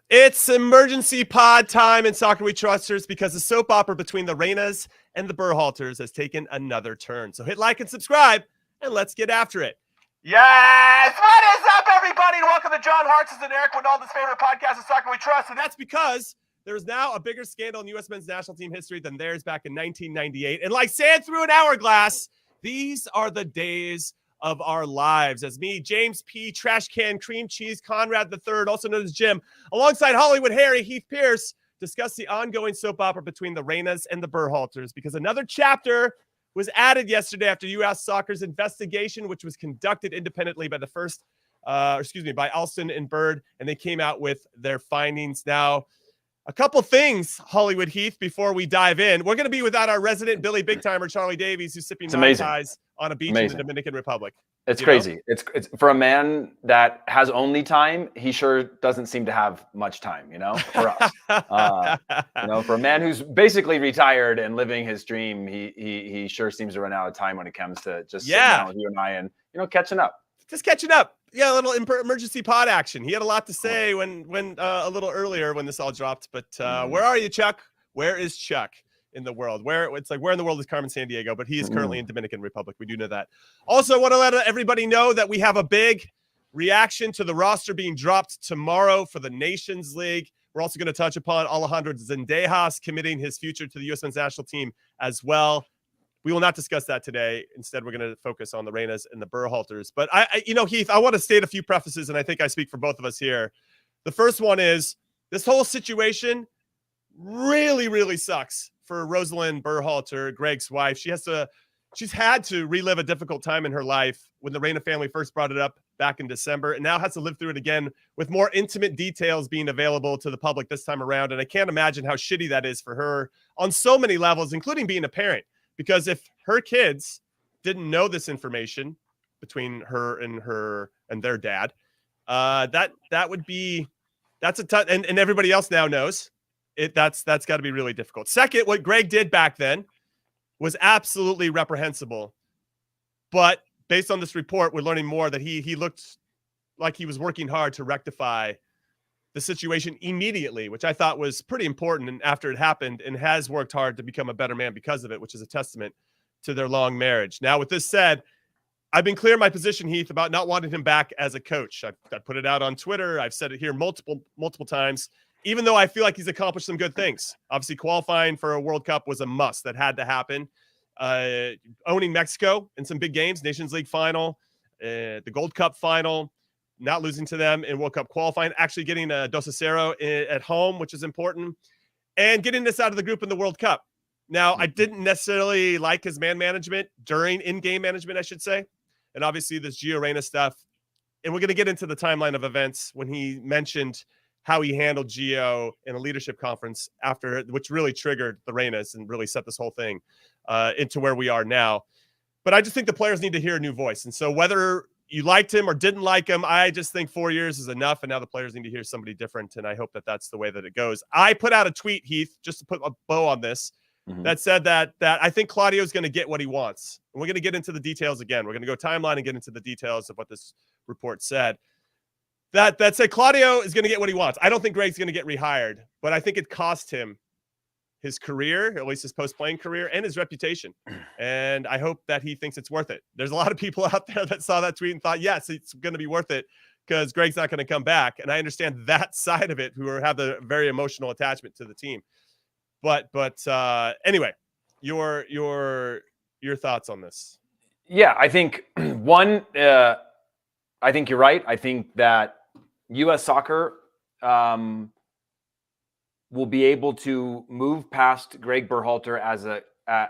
It's emergency pod time in Soccer We Trusters because the soap opera between the Reynas and the Berhalters has taken another turn. So hit like and subscribe, and let's get after it. Yes! What is up, everybody? And welcome to John Hartz's and Eric Winalda's favorite podcast of Soccer We Trust. And that's because there's now a bigger scandal in U.S. men's national team history than theirs back in 1998. And like sand through an hourglass, these are the days of our lives. As me, James P. Trash Can Cream Cheese Conrad III, also known as Jim, alongside Hollywood Harry Heath Pearce, discuss the ongoing soap opera between the Reynas and the Berhalters, because another chapter was added yesterday after U.S. Soccer's investigation, which was conducted independently by by Alston and Bird, and they came out with their findings. Now, a couple things, Hollywood Heath, before we dive in. We're going to be without our resident Billy Big Timer, Charlie Davies, who's sipping Mai Tais on a beach in the Dominican Republic. It's crazy. It's for a man that has only time, he sure doesn't seem to have much time, for us. For a man who's basically retired and living his dream, he sure seems to run out of time when it comes to just sitting down with you and I and, catching up. Just catching up. Yeah, a little emergency pod action. He had a lot to say when a little earlier when this all dropped. But where are you, Chuck? Where is Chuck in the world? Where in the world is Carmen Sandiego? But he is currently in Dominican Republic. We do know that. Also, want to let everybody know that we have a big reaction to the roster being dropped tomorrow for the Nations League. We're also going to touch upon Alejandro Zendejas committing his future to the U.S. men's national team as well. We will not discuss that today. Instead, we're going to focus on the Reynas and the Berhalters. But Heath, I want to state a few prefaces, and I think I speak for both of us here. The first one is this whole situation really, really sucks for Rosalind Berhalter, Gregg's wife. She's had to relive a difficult time in her life when the Reyna family first brought it up back in December, and now has to live through it again with more intimate details being available to the public this time around. And I can't imagine how shitty that is for her on so many levels, including being a parent. Because if her kids didn't know this information between her and their dad, that's a tough, and everybody else now knows it. That's got to be really difficult. Second, what Gregg did back then was absolutely reprehensible. But based on this report, we're learning more that he looked like he was working hard to rectify the situation immediately, which I thought was pretty important. And after it happened, and has worked hard to become a better man because of it, which is a testament to their long marriage. Now, with this said, I've been clear in my position, Heath, about not wanting him back as a coach. I put it out on Twitter. I've said it here multiple times, even though I feel like he's accomplished some good things. Obviously, qualifying for a World Cup was a must that had to happen. Owning Mexico in some big games, Nations League final, the Gold Cup final, not losing to them in World Cup qualifying, actually getting a 2-0 at home, which is important, and getting this out of the group in the World Cup. Now, I didn't necessarily like his man management during in-game management, I should say. And obviously this Gio Reyna stuff. And we're going to get into the timeline of events when he mentioned how he handled Gio in a leadership conference after, which really triggered the Reynas and really set this whole thing into where we are now. But I just think the players need to hear a new voice. And so whether you liked him or didn't like him, I just think 4 years is enough, and now the players need to hear somebody different, and I hope that that's the way that it goes. I put out a tweet, Heath, just to put a bow on this, that said that I think Claudio's going to get what he wants. And we're going to get into the details again. We're going to go timeline and get into the details of what this report said. That said, Claudio is going to get what he wants. I don't think Gregg's going to get rehired, but I think it cost him his career, or at least his post-playing career, and his reputation. And I hope that he thinks it's worth it. There's a lot of people out there that saw that tweet and thought, yes, it's going to be worth it because Gregg's not going to come back. And I understand that side of it, who have a very emotional attachment to the team. But anyway, your thoughts on this? Yeah, I think I think you're right. I think that U.S. Soccer will be able to move past Gregg Berhalter as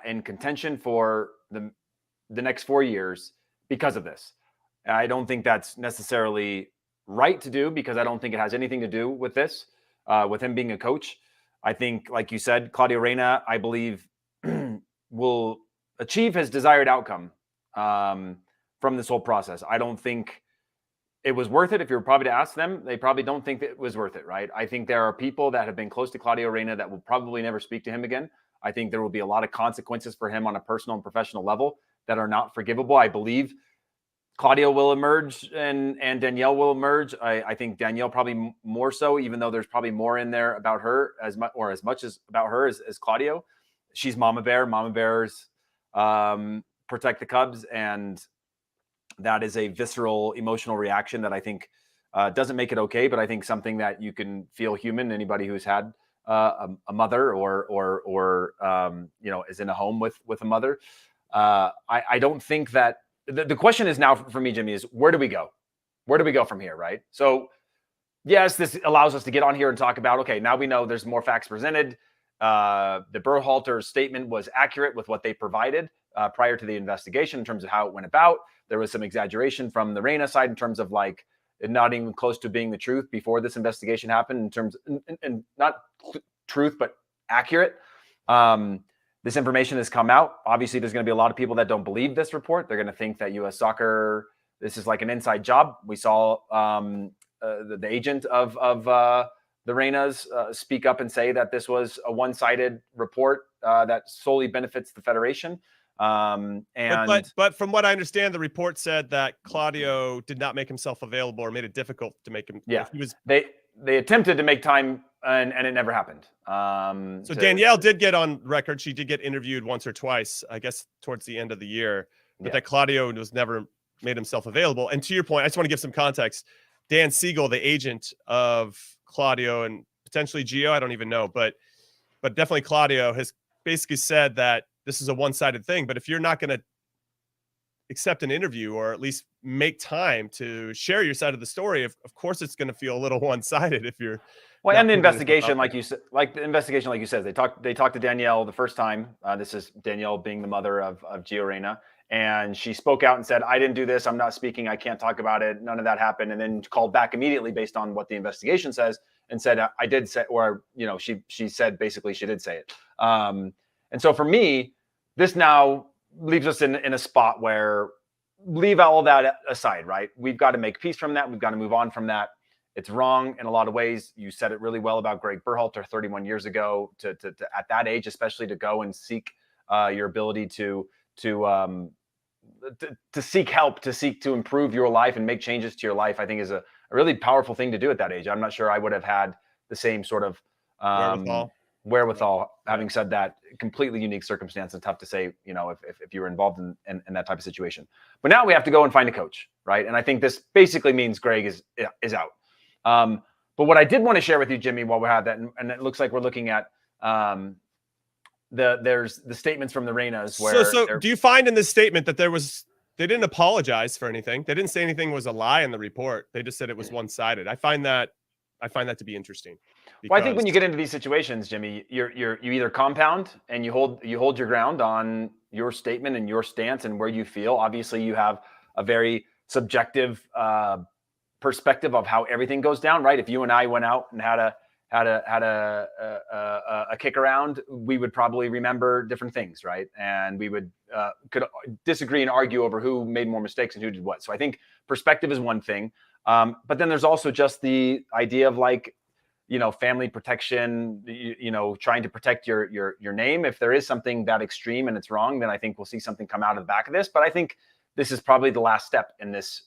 in contention for the next 4 years because of this. I don't think that's necessarily right to do, because I don't think it has anything to do with this, with him being a coach. I think, like you said, Claudio Reyna, I believe, will achieve his desired outcome from this whole process. I don't think it was worth it. If you were probably to ask them, they probably don't think that it was worth it, right? I think there are people that have been close to Claudio Reyna that will probably never speak to him again. I think there will be a lot of consequences for him on a personal and professional level that are not forgivable. I believe Claudio will emerge and Danielle will emerge. I think Danielle probably more so, even though there's probably more in there about her as much as about her as Claudio. She's Mama Bear. Mama Bears protect the cubs, and that is a visceral emotional reaction that I think doesn't make it okay, but I think something that you can feel human. Anybody who's had a mother or is in a home with a mother. I don't think that the question is now for me, Jimmy, is where do we go? Where do we go from here, right? So yes, this allows us to get on here and talk about, okay, now we know there's more facts presented. The Berhalter statement was accurate with what they provided prior to the investigation in terms of how it went about. There was some exaggeration from the Reyna side in terms of like it not even close to being the truth before this investigation happened in terms and not truth, but accurate. This information has come out. Obviously, there's going to be a lot of people that don't believe this report. They're going to think that U.S. Soccer, this is like an inside job. We saw the agent of the Reynas speak up and say that this was a one-sided report that solely benefits the federation. But from what I understand, the report said that Claudio did not make himself available or made it difficult to make him. Yeah, they attempted to make time and it never happened. So Danielle did get on record. She did get interviewed once or twice, I guess, towards the end of the year, but that Claudio was never made himself available. And to your point, I just want to give some context. Dan Siegel, the agent of Claudio and potentially Gio, I don't even know, but definitely Claudio has basically said that this is a one-sided thing. But if you're not going to accept an interview or at least make time to share your side of the story, of course it's going to feel a little one-sided if you're. Well, and the investigation, like you said, they talked to Danielle the first time. This is Danielle being the mother of Gio Reyna. And she spoke out and said, I didn't do this. I'm not speaking. I can't talk about it. None of that happened. And then called back immediately based on what the investigation says and said, I did say, or, she said basically she did say it. And so for me, this now leaves us in a spot where leave all that aside, right? We've got to make peace from that. We've got to move on from that. It's wrong in a lot of ways. You said it really well about Gregg Berhalter 31 years ago to at that age, especially to go and seek your ability to seek help, to seek to improve your life and make changes to your life, I think is a really powerful thing to do at that age. I'm not sure I would have had the same sort of wherewithal. Having said that, completely unique circumstance and tough to say, if you were involved in that type of situation. But now we have to go and find a coach, right? And I think this basically means Gregg is out. But what I did want to share with you, Jimmy, while we have that, and it looks like we're looking at there's the statements from the Reynas where so do you find in this statement that they didn't apologize for anything? They didn't say anything was a lie in the report. They just said it was one-sided. I find that to be interesting. Well, I think when you get into these situations, Jimmy, you either compound and you hold your ground on your statement and your stance and where you feel. Obviously, you have a very subjective perspective of how everything goes down, right? If you and I went out and had a kick around, we would probably remember different things, right? And we would could disagree and argue over who made more mistakes and who did what. So I think perspective is one thing, but then there's also just the idea of like, family protection, trying to protect your name. If there is something that extreme and it's wrong, then I think we'll see something come out of the back of this. But I think this is probably the last step in this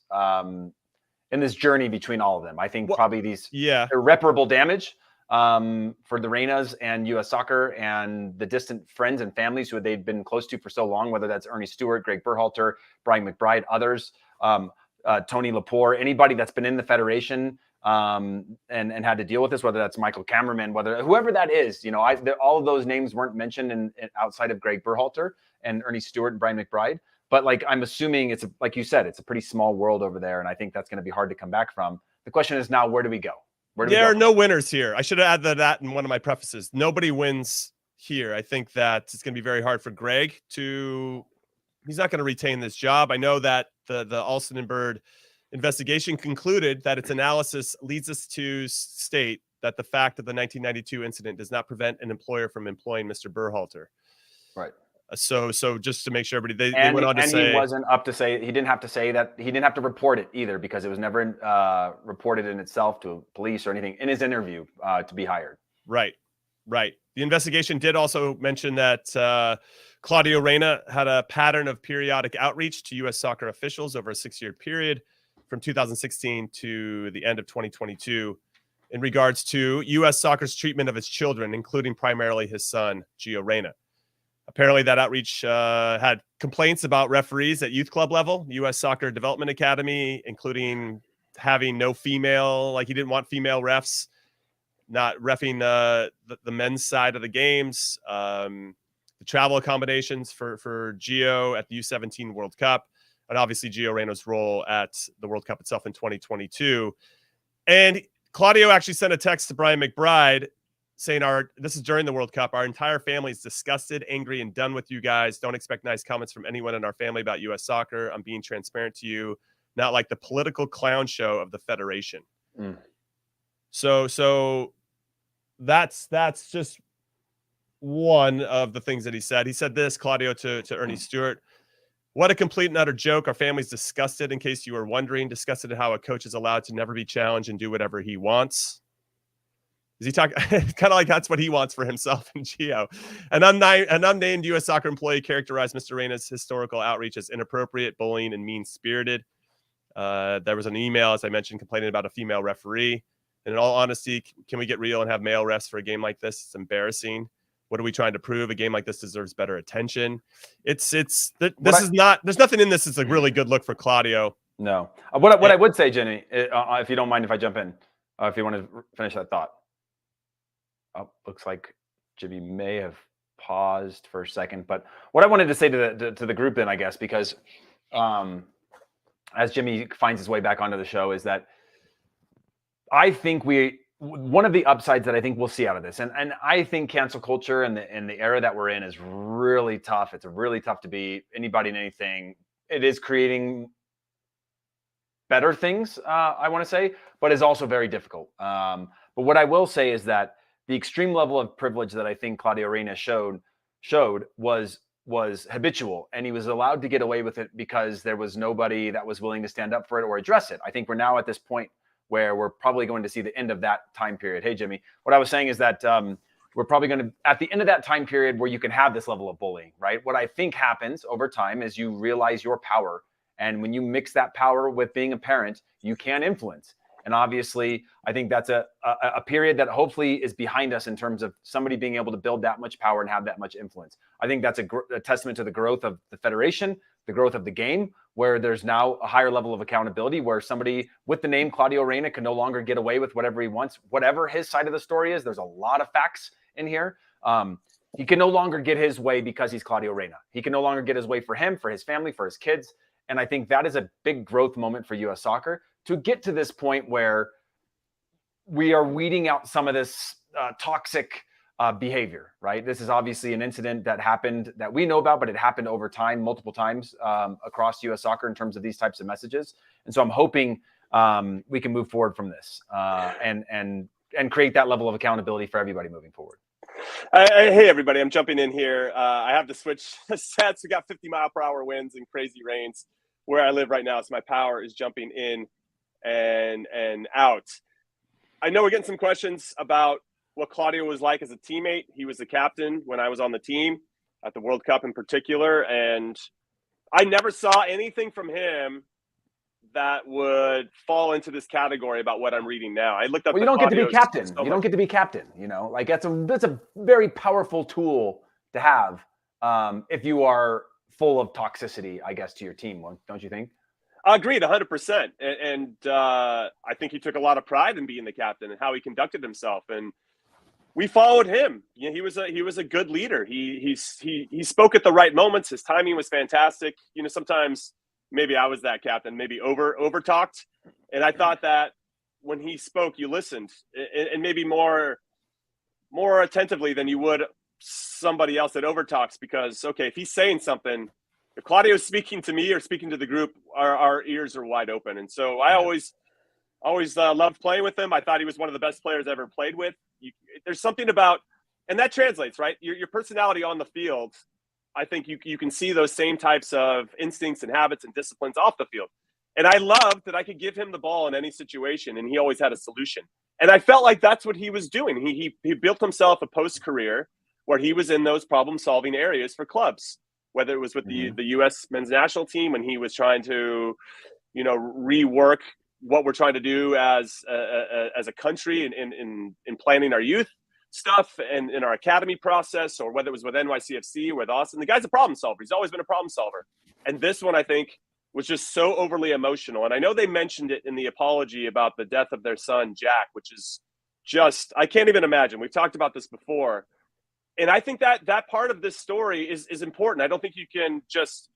journey between all of them. I think probably these irreparable damage for the Reynas and U.S. Soccer and the distant friends and families who they've been close to for so long, whether that's Ernie Stewart, Gregg Berhalter, Brian McBride, others, Tony Lepore, anybody that's been in the federation and had to deal with this, whether that's Michael Cameraman, whoever that is, all of those names weren't mentioned in outside of Gregg Berhalter and Ernie Stewart and Brian McBride. But like, I'm assuming like you said, it's a pretty small world over there. And I think that's going to be hard to come back from. The question is now, where do we go? There are no winners here. I should have added that in one of my prefaces. Nobody wins here. I think that it's going to be very hard for Gregg he's not going to retain this job. I know that the Alston and Bird investigation concluded that its analysis leads us to state that the fact of the 1992 incident does not prevent an employer from employing Mr. Berhalter. Right. So just to make sure everybody, they went on to say, he wasn't up to say, he didn't have to say that, he didn't have to report it either because it was never reported in itself to police or anything in his interview to be hired. Right. The investigation did also mention that Claudio Reyna had a pattern of periodic outreach to U.S. soccer officials over a 6-year period from 2016 to the end of 2022 in regards to U.S. soccer's treatment of its children, including primarily his son, Gio Reyna. Apparently, that outreach had complaints about referees at youth club level, U.S. Soccer Development Academy, including having no female, like he didn't want female refs, not reffing the men's side of the games, the travel accommodations for Gio at the U17 World Cup, and obviously Gio Reyna's role at the World Cup itself in 2022. And Claudio actually sent a text to Brian McBride saying, this is during the World Cup, our entire family is disgusted, angry, and done with you guys. Don't expect nice comments from anyone in our family about U.S. soccer. I'm being transparent to you, not like the political clown show of the federation. So that's just one of the things that he said. He said this, Claudio, to Ernie Stewart: what a complete and utter joke. Our family's disgusted, in case you were wondering, disgusted at how a coach is allowed to never be challenged and do whatever he wants. Is he talking kind of like that's what he wants for himself and Gio? An unnamed U.S. soccer employee characterized Mr. Reyna's historical outreach as inappropriate, bullying, and mean-spirited. There was an email, as I mentioned, complaining about a female referee. And in all honesty, can we get real and have male refs for a game like this? It's embarrassing. What are we trying to prove? A game like this deserves better attention. There's nothing in this that's a really good look for Claudio. No. What I would say, Jenny, if you don't mind if I jump in, if you want to finish that thought. Oh, looks like Jimmy may have paused for a second. But what I wanted to say to the group then, I guess, because as Jimmy finds his way back onto the show, is that I think one of the upsides that I think we'll see out of this, and I think cancel culture and the era that we're in is really tough. It's really tough to be anybody and anything. It is creating better things, I want to say, but is also very difficult. But what I will say is that the extreme level of privilege that I think Claudio Reyna showed was habitual, and he was allowed to get away with it because there was nobody that was willing to stand up for it or address it. I think we're now at this point where we're probably going to see the end of that time period. Hey, Jimmy, what I was saying is that we're probably going to, at the end of that time period where you can have this level of bullying, right? What I think happens over time is you realize your power. And when you mix that power with being a parent, you can influence. And obviously, I think that's a period that hopefully is behind us in terms of somebody being able to build that much power and have that much influence. I think that's a testament to the growth of the federation, the growth of the game, where there's now a higher level of accountability, where somebody with the name Claudio Reyna can no longer get away with whatever he wants, whatever his side of the story is. There's a lot of facts in here. He can no longer get his way because he's Claudio Reyna. He can no longer get his way for him, for his family, for his kids. And I think that is a big growth moment for U.S. soccer to get to this point where we are weeding out some of this toxic behavior, right? This is obviously an incident that happened that we know about, but it happened over time, multiple times across U.S. soccer in terms of these types of messages. And so I'm hoping we can move forward from this and create that level of accountability for everybody moving forward. Hey, everybody, I'm jumping in here. I have to switch sets. We got 50-mile-per-hour winds and crazy rains where I live right now, so my power is jumping in and out. I know we're getting some questions about what Claudio was like as a teammate. He was the captain when I was on the team at the World Cup in particular, and I never saw anything from him that would fall into this category about what I'm reading now. I looked up. Well, you don't get to be captain. You don't get to be captain. You know, like that's a very powerful tool to have if you are full of toxicity, I guess, to your team. Don't you think? Agreed, 100%. And I think he took a lot of pride in being the captain and how he conducted himself. And we followed him. You know, he was a good leader. He spoke at the right moments. His timing was fantastic. You know, sometimes maybe I was that captain, maybe over talked. And I thought that when he spoke, you listened and maybe more attentively than you would somebody else that over talks, because, okay, if he's saying something, if Claudio's speaking to me or speaking to the group, our ears are wide open. And so I always loved playing with him. I thought he was one of the best players I ever played with. There's something about, and that translates, right? Your personality on the field. I think you can see those same types of instincts and habits and disciplines off the field. And I loved that I could give him the ball in any situation, and he always had a solution. And I felt like that's what he was doing. He built himself a post-career where he was in those problem-solving areas for clubs, whether it was with the U.S. men's national team when he was trying to, rework what we're trying to do as a country in planning our youth stuff and in our academy process, or whether it was with NYCFC, with Austin. The guy's a problem solver. He's always been a problem solver. And this one, I think, was just so overly emotional. And I know they mentioned it in the apology about the death of their son, Jack, which is just, I can't even imagine. We've talked about this before. And I think that part of this story is important. I don't think you can just,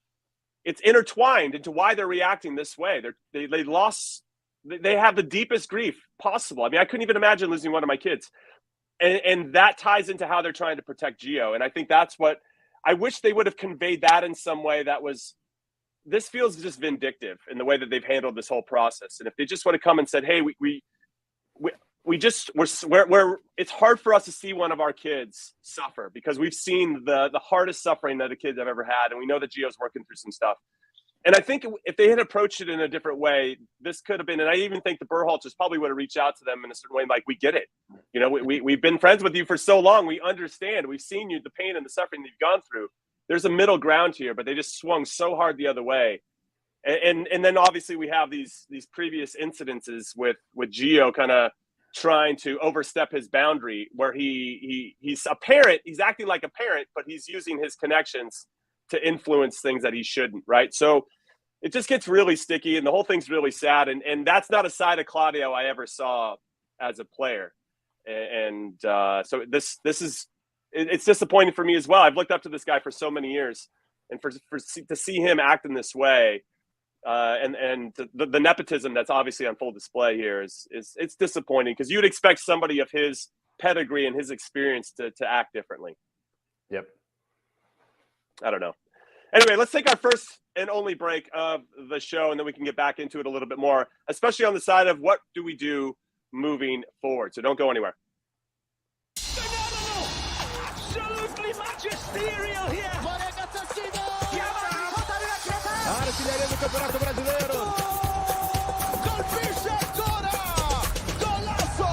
it's intertwined into why they're reacting this way. They have the deepest grief possible. I mean, I couldn't even imagine losing one of my kids. And that ties into how they're trying to protect Gio. And I think that's what I wish they would have conveyed that in some way that was, this feels just vindictive in the way that they've handled this whole process. And if they just would have come and said, hey, we're it's hard for us to see one of our kids suffer because we've seen the hardest suffering that a kid have ever had. And we know that Gio's working through some stuff. And I think if they had approached it in a different way, this could have been, and I even think the Berhalters probably would have reached out to them in a certain way, like, we get it. We've been friends with you for so long. We understand. We've seen you, the pain and the suffering that you've gone through. There's a middle ground here, but they just swung so hard the other way. And then obviously we have these previous incidences with Gio kind of trying to overstep his boundary where he's a parent. He's acting like a parent, but he's using his connections to influence things that he shouldn't, right? So it just gets really sticky and the whole thing's really sad. And that's not a side of Claudio I ever saw as a player. And so it's disappointing for me as well. I've looked up to this guy for so many years, and to see him act in this way, and the nepotism that's obviously on full display here is it's disappointing because you'd expect somebody of his pedigree and his experience to act differently. Yep. I don't know. Anyway, let's take our first and only break of the show, and then we can get back into it a little bit more, especially on the side of what do we do moving forward. So don't go anywhere. Absolutely magisterial here. Artilharia do Campeonato Brasileiro. Colpisce ancora. Golazo.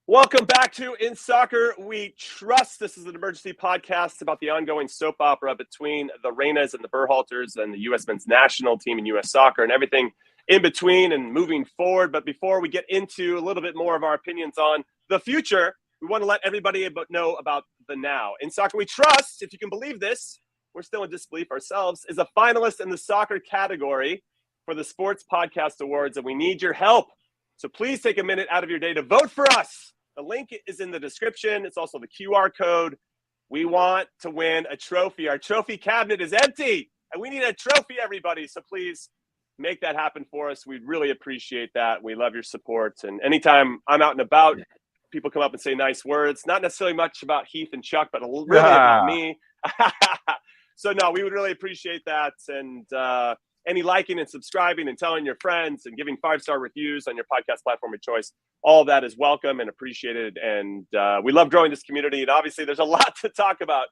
Welcome back to In Soccer We Trust. This is an emergency podcast about the ongoing soap opera between the Reynas and the Berhalters and the U.S. men's national team and U.S. soccer and everything in between and moving forward. But before we get into a little bit more of our opinions on the future, we want to let everybody know about the now. In Soccer We Trust, if you can believe this, we're still in disbelief ourselves, is a finalist in the soccer category for the Sports Podcast Awards, and we need your help. So please take a minute out of your day to vote for us. The link is in the description. It's also the QR code. We want to win a trophy. Our trophy cabinet is empty, and we need a trophy, everybody. So please make that happen for us. We'd really appreciate that. We love your support. And anytime I'm out and about, people come up and say nice words. Not necessarily much about Heath and Chuck, but really about me. So, no, we would really appreciate that. And any liking and subscribing and telling your friends and giving 5-star reviews on your podcast platform of choice, all of that is welcome and appreciated. And we love growing this community. And obviously, there's a lot to talk about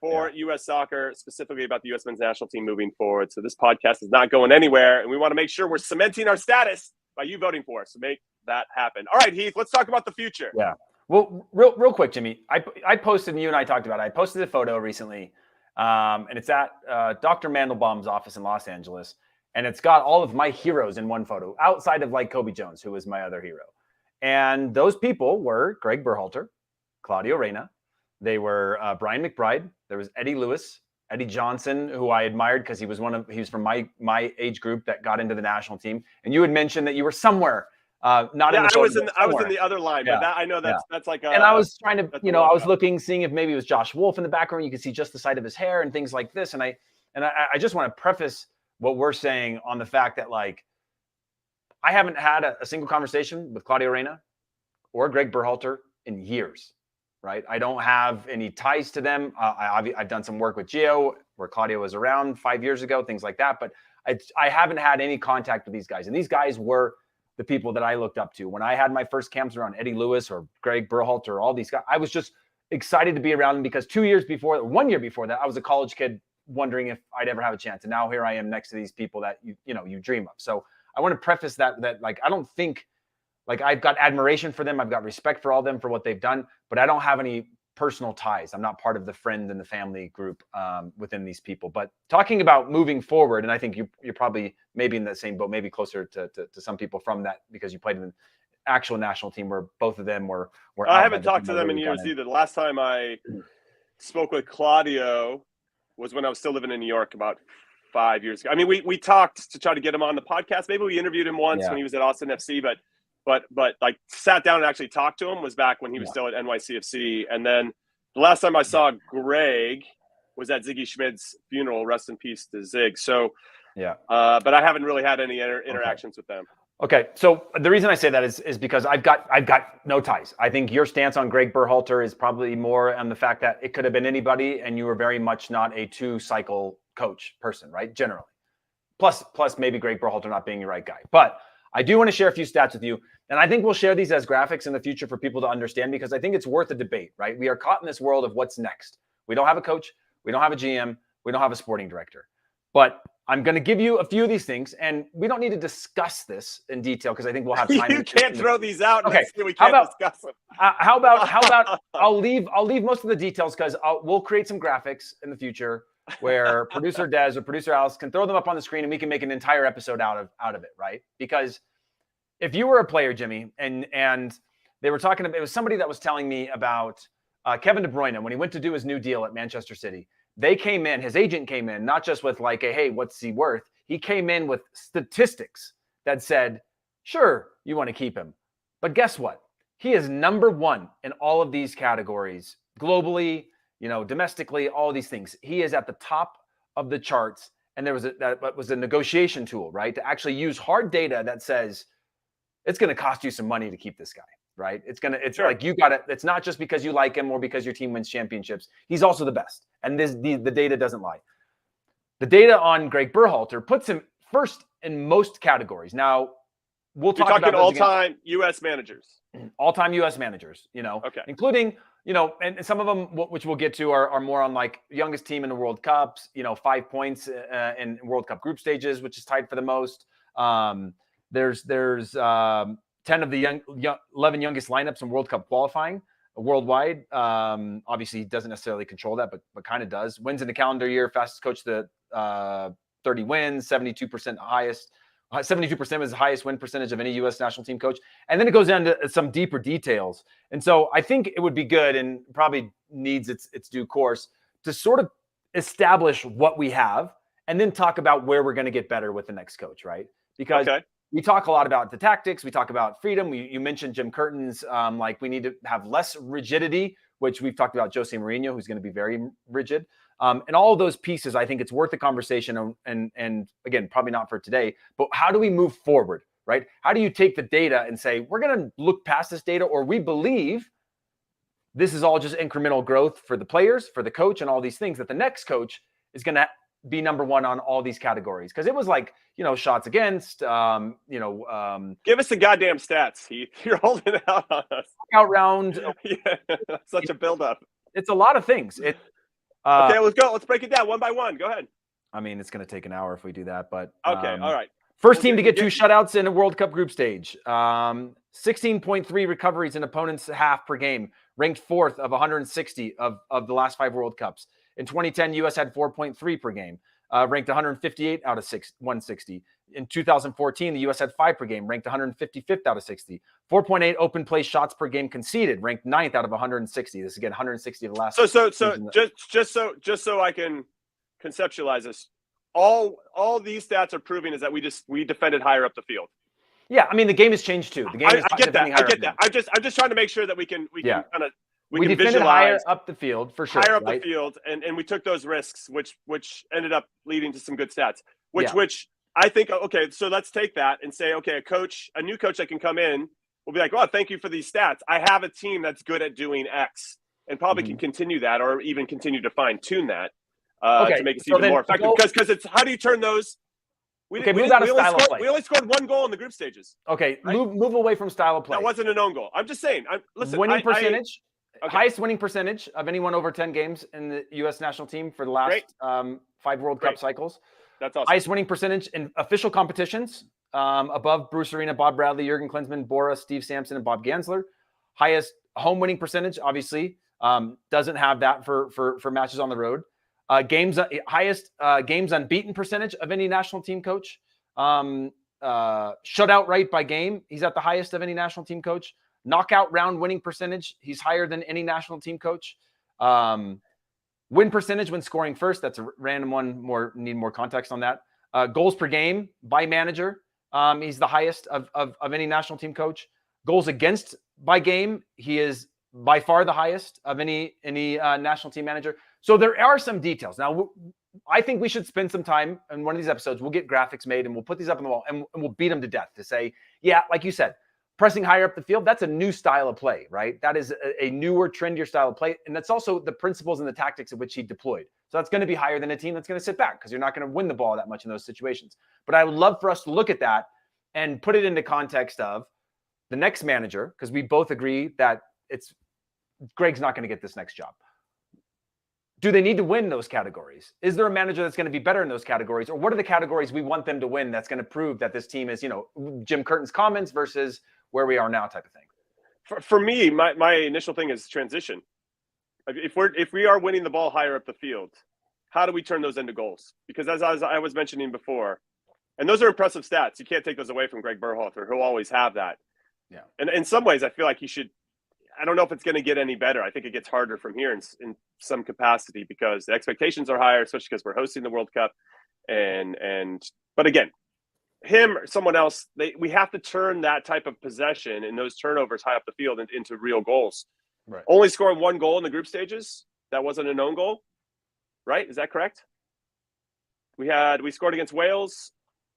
for U.S. soccer, specifically about the U.S. men's national team moving forward. So this podcast is not going anywhere. And we want to make sure we're cementing our status by you voting for us. So make that happen. All right, Heath, let's talk about the future. Yeah. Well, real quick, Jimmy, I posted, and you and I talked about it. I posted a photo recently. And it's at Dr. Mandelbaum's office in Los Angeles. And it's got all of my heroes in one photo, outside of like Kobe Jones, who was my other hero. And those people were Gregg Berhalter, Claudio Reyna. They were Brian McBride. There was Eddie Lewis, Eddie Johnson, who I admired because he was from my age group that got into the national team. And you had mentioned that you were somewhere. I was in the other line, but I know that's like and I was trying to, I was looking, seeing if maybe it was Josh Wolf in the background. You could see just the side of his hair and things like this. And I just want to preface what we're saying on the fact that, like, I haven't had a single conversation with Claudio Reyna or Gregg Berhalter in years, right? I don't have any ties to them. I've done some work with Gio where Claudio was around 5 years ago, things like that. But I haven't had any contact with these guys. And these guys were the people that I looked up to. When I had my first camps around Eddie Lewis or Gregg Berhalter, all these guys, I was just excited to be around them because 1 year before that, I was a college kid wondering if I'd ever have a chance. And now here I am next to these people that you dream of. So I want to preface that like, I don't think Like, I've got admiration for them. I've got respect for all of them for what they've done, but I don't have any personal ties. I'm not part of the friend and the family group within these people. But talking about moving forward, and I think you're probably maybe in the same boat, maybe closer to some people from that, because you played in an actual national team where both of them were I haven't talked to them in years either. The last time I spoke with Claudio was when I was still living in New York about 5 years ago. I mean, we talked to try to get him on the podcast. Maybe we interviewed him once when he was at Austin FC, but like sat down and actually talked to him was back when he was still at NYCFC. And then the last time I saw Greg was at Ziggy Schmid's funeral. Rest in peace to Zig. So, but I haven't really had any interactions with them. Okay, so the reason I say that is because I've got no ties. I think your stance on Gregg Berhalter is probably more on the fact that it could have been anybody, and you were very much not a 2-cycle coach person, right? Generally, plus maybe Gregg Berhalter not being the right guy. But I do want to share a few stats with you, and I think we'll share these as graphics in the future for people to understand, because I think it's worth a debate, right? We are caught in this world of what's next. We don't have a coach, we don't have a GM, we don't have a sporting director, but I'm going to give you a few of these things, and we don't need to discuss this in detail because I think we'll have time. You can't throw these out. Okay, we can't discuss them. How about I'll leave most of the details because we'll create some graphics in the future where producer Des or producer Alice can throw them up on the screen, and we can make an entire episode out of it, right? Because if you were a player, Jimmy, and they were talking about, it was somebody that was telling me about Kevin De Bruyne when he went to do his new deal at Manchester City. They came in, his agent came in, not just with like a, hey, what's he worth? He came in with statistics that said, sure, you want to keep him. But guess what? He is number one in all of these categories globally, domestically, all these things. He is at the top of the charts. And that was a negotiation tool, right? To actually use hard data that says it's going to cost you some money to keep this guy. Right? It's like you got it. It's not just because you like him or because your team wins championships. He's also the best. And the data doesn't lie. The data on Gregg Berhalter puts him first in most categories. Now, we'll talk about all-time U.S. managers. All-time U.S. managers, okay, including, and some of them, which we'll get to, are more on like youngest team in the World Cups, 5 points in World Cup group stages, which is tied for the most. There's 10 of the 11 youngest lineups in World Cup qualifying worldwide. Obviously, he doesn't necessarily control that, but kind of does. Wins in the calendar year, fastest coach to 30 wins, 72% highest. 72% was the highest win percentage of any U.S. national team coach. And then it goes down to some deeper details. And so I think it would be good, and probably needs its due course, to sort of establish what we have and then talk about where we're going to get better with the next coach, right? Because we talk a lot about the tactics. We talk about freedom. You mentioned Jim Curtin's, like we need to have less rigidity, which we've talked about Jose Mourinho, who's going to be very rigid. And all of those pieces, I think it's worth the conversation. And again, probably not for today, but how do we move forward, right? How do you take the data and say, we're going to look past this data, or we believe this is all just incremental growth for the players, for the coach, and all these things, that the next coach is going to be number one on all these categories? Because it was like, shots against, give us the goddamn stats, Heath. You're holding out on us. Out round. Such a buildup. It's a lot of things. Okay, let's go. Let's break it down one by one. Go ahead. I mean, it's going to take an hour if we do that, but okay, all right. First team to get 2 shutouts in a World Cup group stage. 16.3 recoveries in opponents' half per game, ranked 4th of 160 of the last 5 World Cups. In 2010, U.S. had 4.3 per game, ranked 158 out of 160. In 2014, the U.S. had 5 per game, ranked 155th out of 60. 4.8 open play shots per game conceded, ranked 9th out of 160. This is, again, 160 of the last. So just so I can conceptualize this, all these stats are proving is that we defended higher up the field. Yeah, I mean, the game has changed too. The game is I get that. I'm just trying to make sure that we can kind of. We can defended higher up the field for sure. Higher up the field, and we took those risks, which ended up leading to some good stats. Which I think, okay, so let's take that and say, okay, a new coach that can come in will be like, oh, thank you for these stats. I have a team that's good at doing X, and probably can continue that, or even continue to fine tune that to make it even more effective. Because it's, how do you turn those? We only scored 1 goal in the group stages. Okay, right? move away from style of play. That wasn't an own goal. I'm just saying. Winning percentage. Highest winning percentage of anyone over 10 games in the U.S. national team for the last 5 World Cup cycles. That's awesome. Highest winning percentage in official competitions, above Bruce Arena, Bob Bradley, Jurgen Klinsmann, Bora, Steve Sampson, and Bob Gansler. Highest home winning percentage, obviously, doesn't have that for matches on the road. Highest games unbeaten percentage of any national team coach. Shutout rate by game, he's at the highest of any national team coach. Knockout round winning percentage, he's higher than any national team coach. Win percentage when scoring first, that's a random one. Need more context on that. Goals per game by manager, he's the highest of any national team coach. Goals against by game, he is by far the highest of any national team manager. So there are some details. Now, I think we should spend some time in one of these episodes. We'll get graphics made and we'll put these up on the wall and we'll beat them to death to say, yeah, like you said, pressing higher up the field, that's a new style of play, right? That is a newer, trendier style of play. And that's also the principles and the tactics of which he deployed. So that's going to be higher than a team that's going to sit back because you're not going to win the ball that much in those situations. But I would love for us to look at that and put it into context of the next manager, because we both agree that Gregg's not going to get this next job. Do they need to win those categories? Is there a manager that's going to be better in those categories? Or what are the categories we want them to win that's going to prove that this team is, Jim Curtin's comments versus where we are now type of thing? For me, my initial thing is transition. If we are winning the ball higher up the field, how do we turn those into goals? Because as I was mentioning before, and those are impressive stats. You can't take those away from Gregg Berhalter, who'll always have that. Yeah. And in some ways, I feel like he should. I don't know if it's going to get any better. I think it gets harder from here in some capacity because the expectations are higher, especially because we're hosting the World Cup. But again, him or someone else, we have to turn that type of possession and those turnovers high up the field into real goals. Right. Only scoring one goal in the group stages, that wasn't an own goal, right? Is that correct? We scored against Wales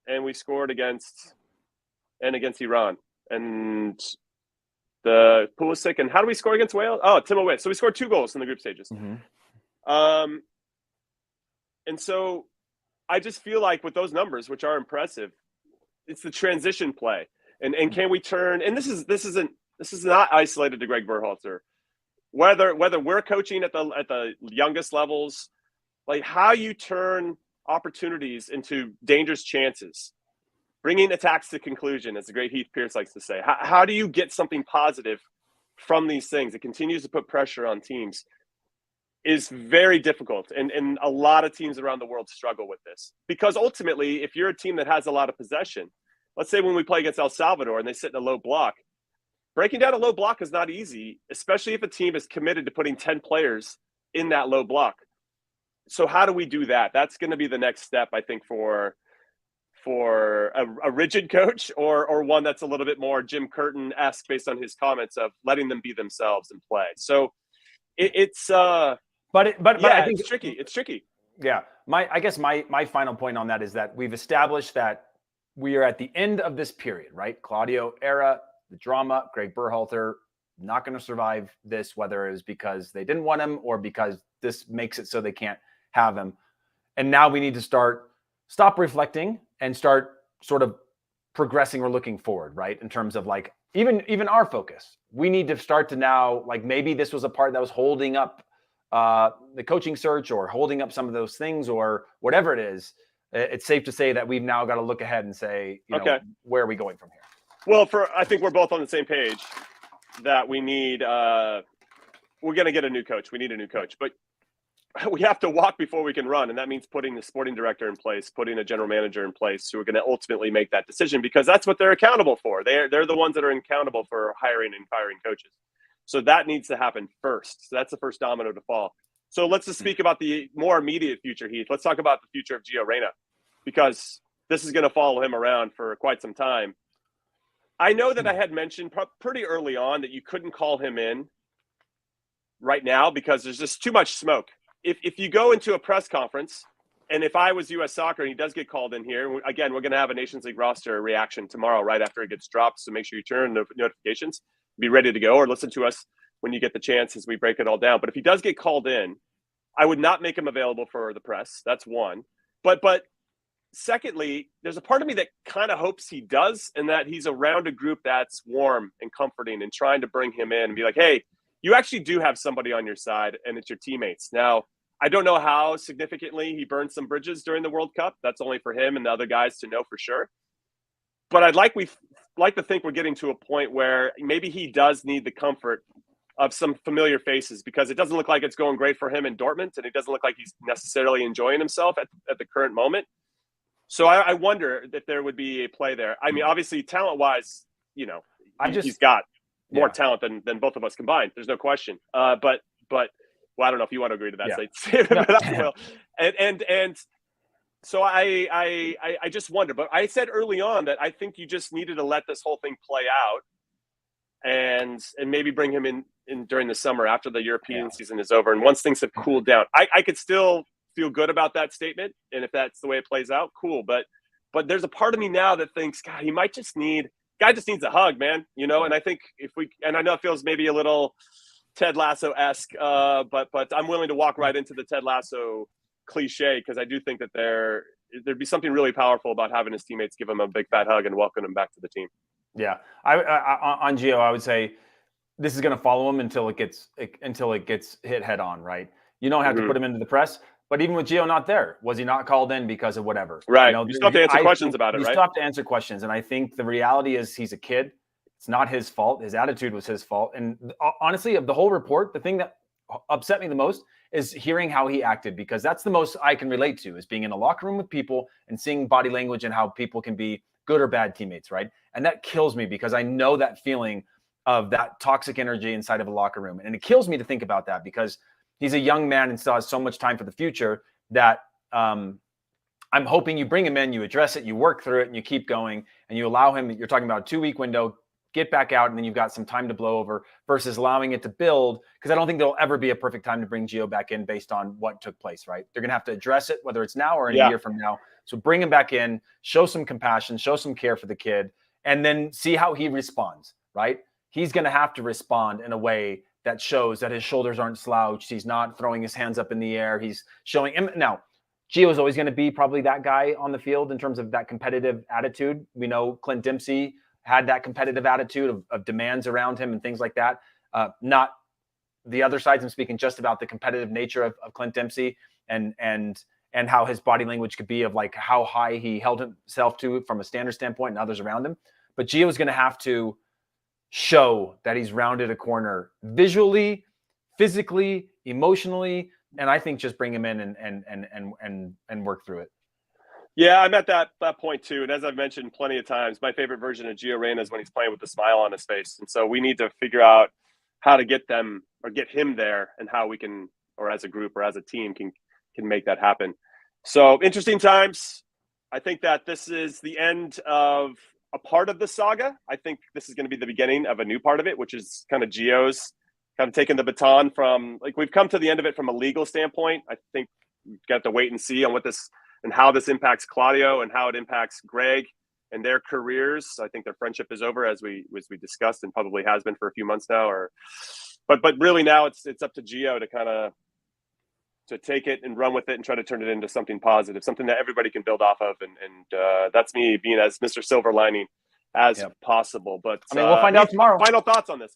and we scored against Iran. And the Pulisic, and how do we score against Wales? Oh, Timo Werner. So we scored 2 goals in the group stages. Mm-hmm. And so I just feel like with those numbers, which are impressive, it's the transition play. And can we turn? And this is not isolated to Gregg Berhalter. Whether we're coaching at the youngest levels, like how you turn opportunities into dangerous chances. Bringing attacks to conclusion, as the great Heath Pearce likes to say. How do you get something positive from these things? It continues to put pressure on teams. Is very difficult. And a lot of teams around the world struggle with this. Because ultimately, if you're a team that has a lot of possession, let's say when we play against El Salvador and they sit in a low block, breaking down a low block is not easy, especially if a team is committed to putting 10 players in that low block. So how do we do that? That's going to be the next step, I think, for a rigid coach or one that's a little bit more Jim Curtin-esque based on his comments of letting them be themselves and play. So it's I think it's tricky. It's tricky. Yeah. I guess my final point on that is that we've established that we are at the end of this period, right? Claudio era, the drama, Gregg Berhalter, not going to survive this, whether it was because they didn't want him or because this makes it so they can't have him. And now we need to stop reflecting and start sort of progressing or looking forward, right? In terms of like, even our focus, we need to start to now, like maybe this was a part that was holding up the coaching search or holding up some of those things or whatever it is. It's safe to say that we've now got to look ahead and say, where are we going from here? Well, I think we're both on the same page that we need, we're going to get a new coach. We need a new coach, but we have to walk before we can run. And that means putting the sporting director in place, putting a general manager in place who are going to ultimately make that decision because that's what they're accountable for. They're the ones that are accountable for hiring and firing coaches. So that needs to happen first. So that's the first domino to fall. So let's just speak about the more immediate future, Heath. Let's talk about the future of Gio Reyna because this is going to follow him around for quite some time. I know that I had mentioned pretty early on that you couldn't call him in right now because there's just too much smoke. If you go into a press conference, and if I was U.S. Soccer and he does get called in here, again, we're going to have a Nations League roster reaction tomorrow right after it gets dropped, so make sure you turn the notifications, be ready to go, or listen to us when you get the chance as we break it all down. But if he does get called in, I would not make him available for the press. That's one. But secondly, there's a part of me that kind of hopes he does and that he's around a group that's warm and comforting and trying to bring him in and be like, hey, you actually do have somebody on your side and it's your teammates. Now, I don't know how significantly he burned some bridges during the World Cup. That's only for him and the other guys to know for sure. but I'd like to think we're getting to a point where maybe he does need the comfort of some familiar faces, because it doesn't look like it's going great for him in Dortmund, and it doesn't look like he's necessarily enjoying himself at the current moment. So I wonder if there would be a play there. I mean, obviously, talent-wise, you know, he's got more talent than both of us combined. There's no question. But well, I don't know if you want to agree to that statement, but I will. And so I just wonder. But I said early on that I think you just needed to let this whole thing play out, and maybe bring him in during the summer after the European season is over, and once things have cooled down. I could still feel good about that statement, and if that's the way it plays out, cool. But there's a part of me now that thinks, God, he might just needs a hug, man. You know, and I think and I know it feels maybe a little Ted Lasso-esque, but I'm willing to walk right into the Ted Lasso cliche, because I do think that there'd be something really powerful about having his teammates give him a big fat hug and welcome him back to the team. Yeah, on Gio, I would say this is going to follow him until it gets hit head on, right? You don't have to put him into the press, but even with Gio not there, was he not called in because of whatever? Right. You know, you still have to answer questions about it, right? You still have to answer questions, and I think the reality is he's a kid. It's not his fault. His attitude was his fault. And honestly, of the whole report, the thing that upset me the most is hearing how he acted, because that's the most I can relate to, is being in a locker room with people and seeing body language and how people can be good or bad teammates, right? And that kills me, because I know that feeling of that toxic energy inside of a locker room. And it kills me to think about that, because he's a young man and still has so much time for the future that I'm hoping you bring him in, you address it, you work through it, and you keep going, and you allow him. You're talking about a 2-week window, get back out, and then you've got some time to blow over, versus allowing it to build, because I don't think there'll ever be a perfect time to bring Gio back in based on what took place, right? They're going to have to address it, whether it's now or in a year from now. So bring him back in, show some compassion, show some care for the kid, and then see how he responds, right? He's going to have to respond in a way that shows that his shoulders aren't slouched. He's not throwing his hands up in the air. He's showing him. Now, Gio is always going to be probably that guy on the field in terms of that competitive attitude. We know Clint Dempsey had that competitive attitude of demands around him and things like that. Not the other sides. I'm speaking just about the competitive nature of Clint Dempsey and how his body language could be, of like how high he held himself to from a standard standpoint and others around him. But Gio is going to have to show that he's rounded a corner visually, physically, emotionally, and I think just bring him in and work through it. Yeah, I'm at that point too. And as I've mentioned plenty of times, my favorite version of Gio Reyna is when he's playing with a smile on his face. And so we need to figure out how to get him there, and how we can, or as a group or as a team, can make that happen. So interesting times. I think that this is the end of a part of the saga. I think this is going to be the beginning of a new part of it, which is kind of Gio's kind of taking the baton from, like, we've come to the end of it from a legal standpoint. I think we've got to wait and see on what this and how this impacts Claudio and how it impacts Gregg and their careers. I think their friendship is over, as we discussed, and probably has been for a few months now. But really now it's up to Gio to kind of to take it and run with it and try to turn it into something positive, something that everybody can build off of. And that's me being as Mr. Silver Lining as possible. But I mean, we'll find out tomorrow. Final thoughts on this.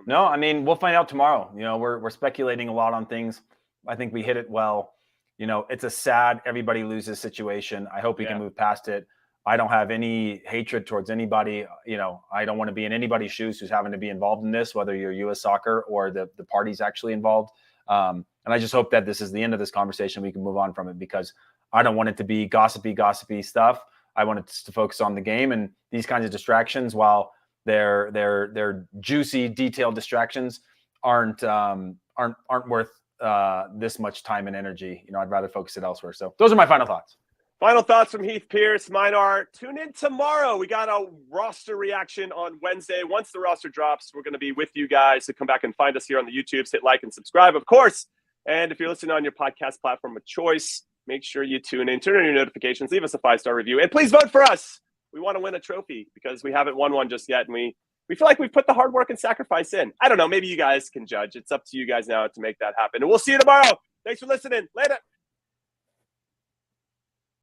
No, I mean, we'll find out tomorrow. You know, we're speculating a lot on things. I think we hit it well. You know, it's a sad, everybody loses situation. I hope we can move past it. I don't have any hatred towards anybody. You know, I don't want to be in anybody's shoes who's having to be involved in this, whether you're U.S. Soccer or the parties actually involved. And I just hope that this is the end of this conversation. We can move on from it, because I don't want it to be gossipy stuff. I want it to focus on the game, and these kinds of distractions, while they're juicy, detailed distractions, aren't worth this much time and energy. You know, I'd rather focus it elsewhere. So those are my final thoughts. Final thoughts from Heath Pearce. Mine are, tune in tomorrow. We got a roster reaction on Wednesday. Once the roster drops, we're going to be with you guys. So come back and find us here on the YouTubes. Hit like and subscribe, of course. And if you're listening on your podcast platform of choice, make sure you tune in, turn on your notifications, leave us a 5-star review, and please vote for us. We want to win a trophy, because we haven't won one just yet, and we feel like we've put the hard work and sacrifice in. I don't know. Maybe you guys can judge. It's up to you guys now to make that happen. And we'll see you tomorrow. Thanks for listening. Later.